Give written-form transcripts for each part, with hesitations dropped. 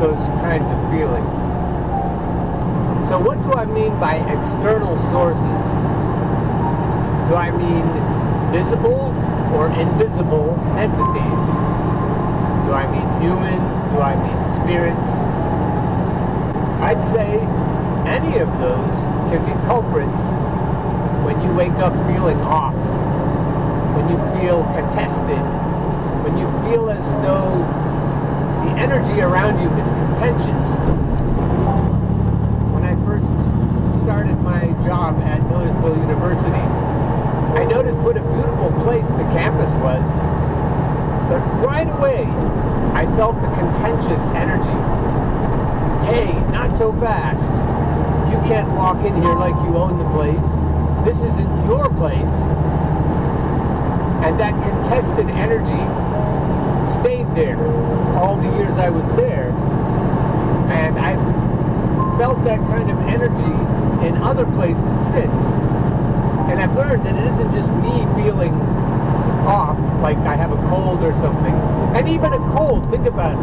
those kinds of feelings. So what do I mean by external sources? Do I mean visible or invisible entities? Do I mean humans? Do I mean spirits? I'd say any of those can be culprits when you wake up feeling off, when you feel contested, when you feel as though the energy around you is contentious. When I first started my job at Millersville University, I noticed what a beautiful place the campus was, but right away I felt the contentious energy. Hey, not so fast. You can't walk in here like you own the place. This isn't your place. And that contested energy stayed there all the years I was there. And I've felt that kind of energy in other places since. And I've learned that it isn't just me feeling off, like I have a cold or something. And even a cold, think about it,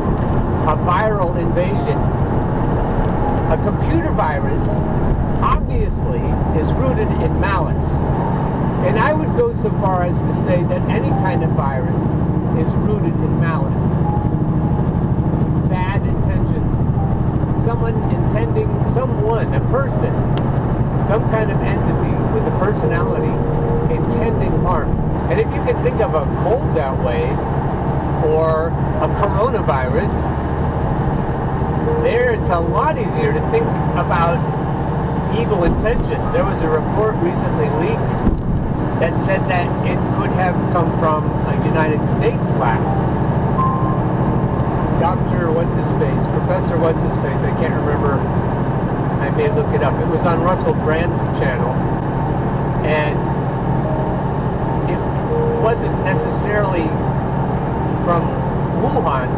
a viral invasion. A computer virus obviously is rooted in malice. And I would go so far as to say that any kind of virus is rooted in malice. Bad intentions. Someone a person, some kind of entity with a personality intending harm. And if you can think of a cold that way, or a coronavirus, there it's a lot easier to think about evil intentions. There was a report recently leaked that said that it could have come from a United States lab. Dr. What's-His-Face, Professor What's-His-Face, I can't remember, I may look it up. It was on Russell Brand's channel, and it wasn't necessarily from Wuhan.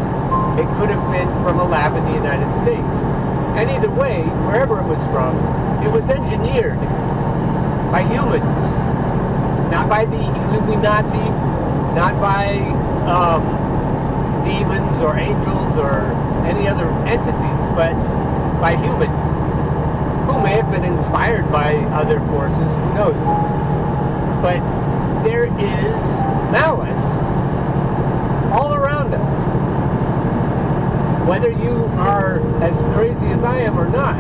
It could have been from a lab in the United States. And either way, wherever it was from, it was engineered by humans. Not by the Illuminati, not by demons or angels or any other entities, but by humans who may have been inspired by other forces, who knows. But there is malice all around us. Whether you are as crazy as I am or not,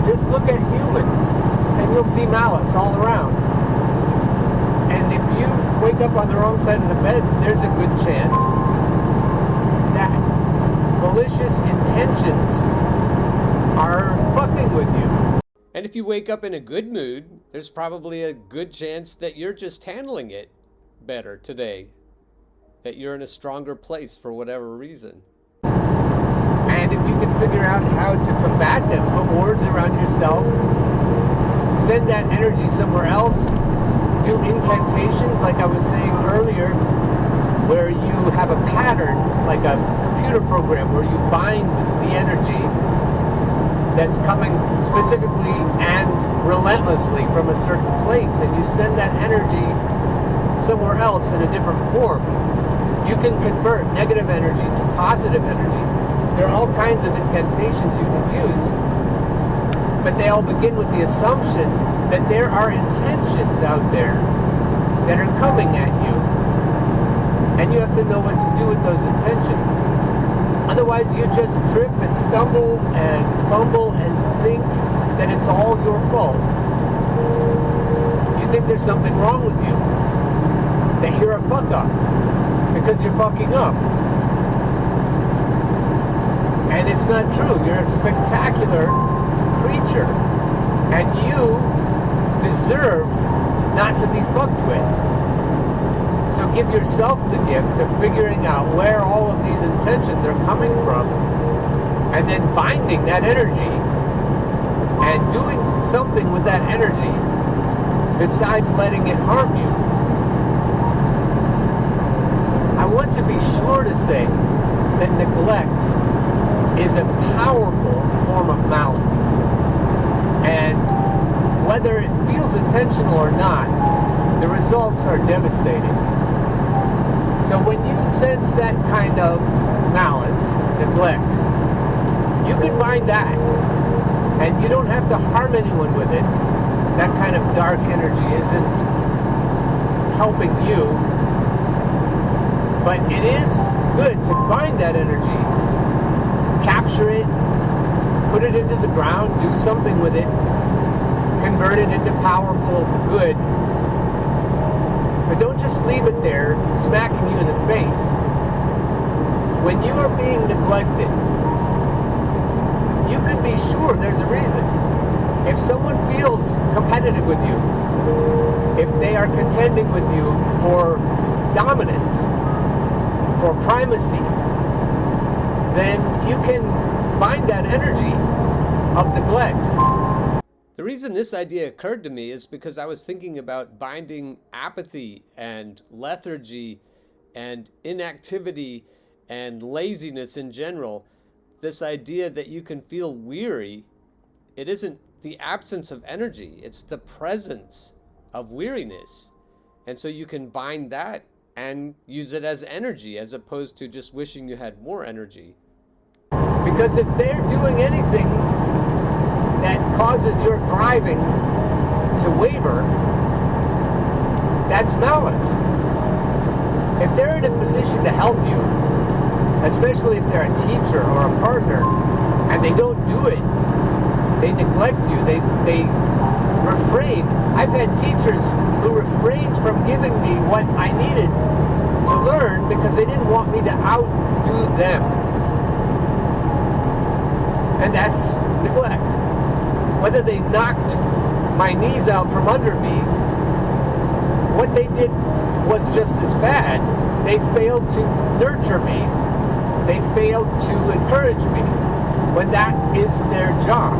just look at humans and you'll see malice all around. And if you wake up on the wrong side of the bed, there's a good chance that malicious intentions are fucking with you. And if you wake up in a good mood, there's probably a good chance that you're just handling it better today. That you're in a stronger place for whatever reason. And if you can figure out how to combat them, put words around yourself, send that energy somewhere else, do incantations like I was saying earlier, where you have a pattern, like a computer program, where you bind the energy that's coming specifically and relentlessly from a certain place, and you send that energy somewhere else in a different form. You can convert negative energy to positive energy. There are all kinds of incantations you can use, but they all begin with the assumption that there are intentions out there that are coming at you, and you have to know what to do with those intentions. Otherwise, you just trip and stumble and fumble and think that it's all your fault. You think there's something wrong with you, that you're a fuck-up because you're fucking up. And it's not true. You're a spectacular creature, and you deserve not to be fucked with. So give yourself the gift of figuring out where all of these intentions are coming from, and then binding that energy and doing something with that energy besides letting it harm you. I want to be sure to say that neglect is a powerful form of malice, and whether it feels intentional or not, the results are devastating. So when you sense that kind of malice, neglect, you can bind that. And you don't have to harm anyone with it. That kind of dark energy isn't helping you. But it is good to bind that energy, capture it, put it into the ground, do something with it, convert it into powerful good. But don't just leave it there, smacking you in the face. When you are being neglected, you can be sure there's a reason. If someone feels competitive with you, if they are contending with you for dominance, for primacy, then you can bind that energy of neglect. The reason this idea occurred to me is because I was thinking about binding apathy and lethargy and inactivity and laziness in general. This idea that you can feel weary, it isn't the absence of energy, it's the presence of weariness. And so you can bind that and use it as energy as opposed to just wishing you had more energy. Because if they're doing anything that causes your thriving to waver, that's malice. If they're in a position to help you, especially if they're a teacher or a partner, and they don't do it, they neglect you, they refrain. I've had teachers who refrained from giving me what I needed to learn because they didn't want me to outdo them. And that's neglect. Whether they knocked my knees out from under me, what they did was just as bad. They failed to nurture me. They failed to encourage me when that is their job.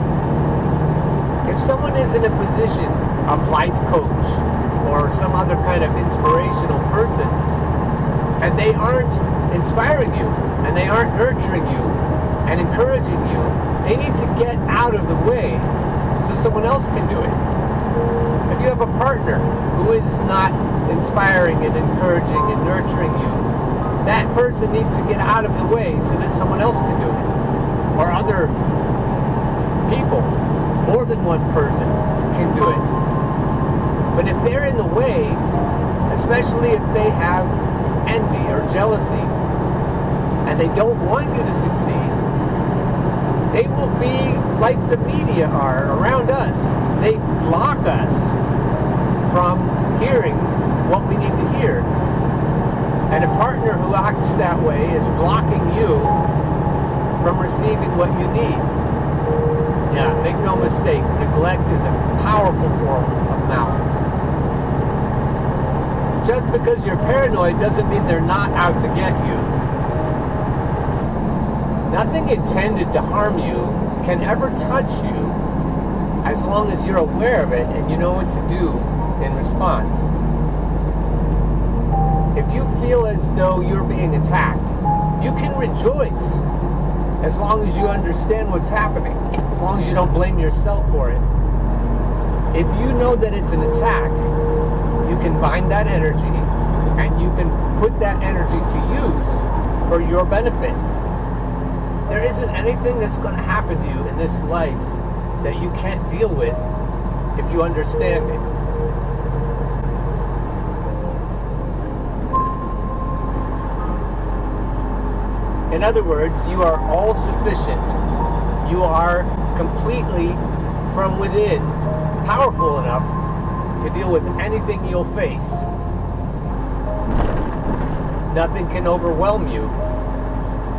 If someone is in a position of life coach or some other kind of inspirational person, and they aren't inspiring you, and they aren't nurturing you and encouraging you, they need to get out of the way so someone else can do it. If you have a partner who is not inspiring and encouraging and nurturing you, that person needs to get out of the way so that someone else can do it. Or other people, more than one person can do it. But if they're in the way, especially if they have envy or jealousy, and they don't want you to succeed, they will be like the media are around us. They block us from hearing what we need to hear. And a partner who acts that way is blocking you from receiving what you need. Yeah, make no mistake, neglect is a powerful form of malice. Just because you're paranoid doesn't mean they're not out to get you. Nothing intended to harm you can ever touch you as long as you're aware of it and you know what to do in response. If you feel as though you're being attacked, you can rejoice as long as you understand what's happening, as long as you don't blame yourself for it. If you know that it's an attack, you can bind that energy and you can put that energy to use for your benefit. There isn't anything that's going to happen to you in this life that you can't deal with if you understand it. In other words, you are all sufficient. You are completely from within, powerful enough to deal with anything you'll face. Nothing can overwhelm you.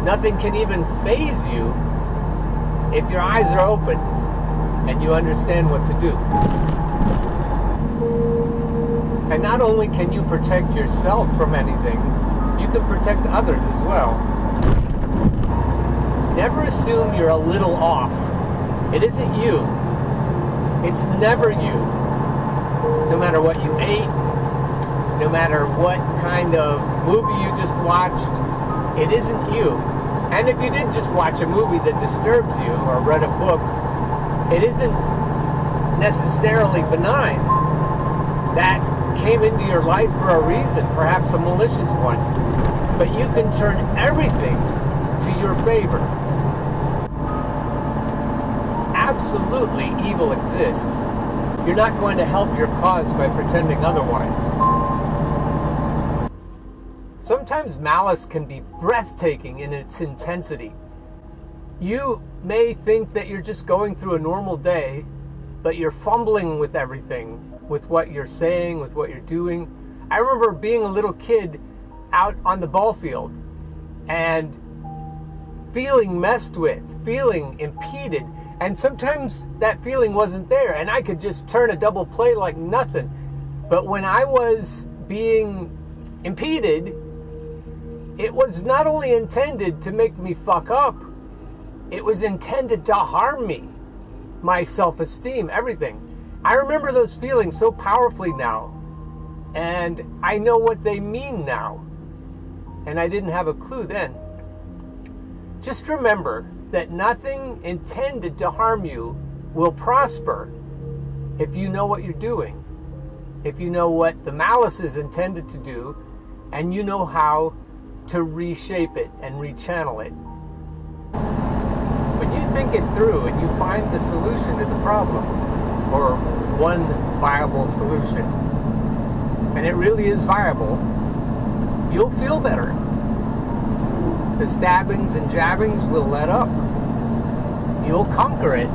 Nothing can even faze you if your eyes are open and you understand what to do. And not only can you protect yourself from anything, you can protect others as well. Never assume you're a little off. It isn't you. It's never you. No matter what you ate, no matter what kind of movie you just watched, it isn't you. And if you did just watch a movie that disturbs you or read a book, it isn't necessarily benign. That came into your life for a reason, perhaps a malicious one. But you can turn everything to your favor. Absolutely, evil exists. You're not going to help your cause by pretending otherwise. Sometimes malice can be breathtaking in its intensity. You may think that you're just going through a normal day, but you're fumbling with everything, with what you're saying, with what you're doing. I remember being a little kid out on the ball field and feeling messed with, feeling impeded, and sometimes that feeling wasn't there, and I could just turn a double play like nothing. But when I was being impeded, it was not only intended to make me fuck up, it was intended to harm me, my self-esteem, everything. I remember those feelings so powerfully now, and I know what they mean now, and I didn't have a clue then. Just remember that nothing intended to harm you will prosper if you know what you're doing, if you know what the malice is intended to do, and you know how to reshape it and rechannel it. When you think it through and you find the solution to the problem, or one viable solution, and it really is viable, you'll feel better. The stabbings and jabbings will let up. You'll conquer it.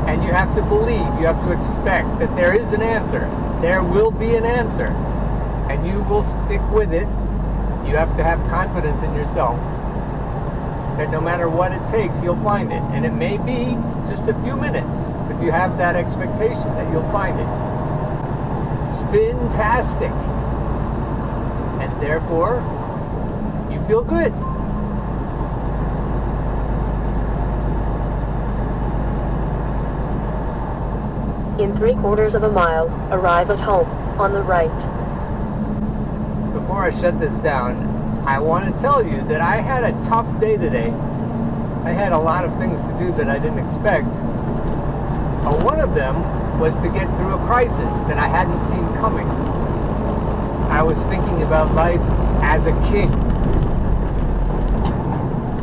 And you have to believe, you have to expect that there is an answer. There will be an answer. And you will stick with it. You have to have confidence in yourself that no matter what it takes, you'll find it. And it may be just a few minutes, if you have that expectation that you'll find it. Spin-tastic. And therefore, you feel good. In 3/4 of a mile, arrive at home, on the right. Before I shut this down, I want to tell you that I had a tough day today. I had a lot of things to do that I didn't expect. One of them was to get through a crisis that I hadn't seen coming. I was thinking about life as a king.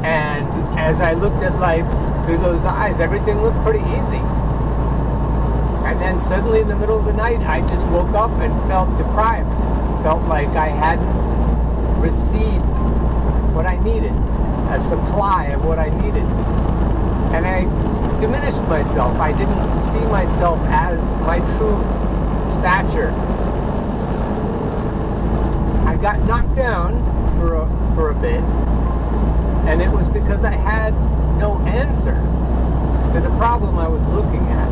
And as I looked at life through those eyes, everything looked pretty easy. And then suddenly in the middle of the night, I just woke up and felt deprived. Felt like I hadn't received what I needed, a supply of what I needed. And I diminished myself. I didn't see myself as my true stature. I got knocked down for a bit, and it was because I had no answer to the problem I was looking at.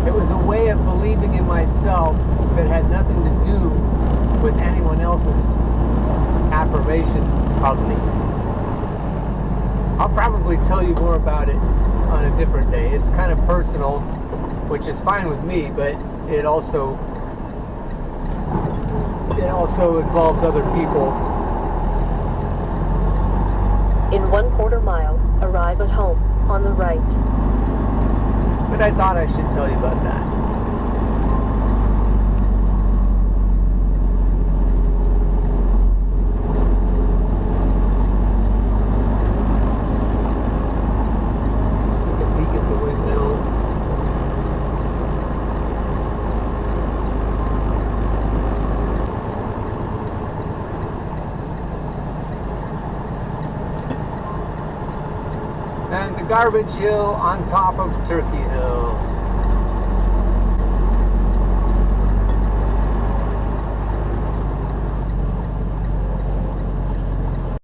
It was a way of believing in myself that had nothing to do with anyone else's affirmation of me. I'll probably tell you more about it on a different day. It's kind of personal, which is fine with me, but it also involves other people. In 1/4 mile, arrive at home, on the right. But I thought I should tell you about that. Take a peek at the windmills. And the garbage hill on top of Turkey Hill.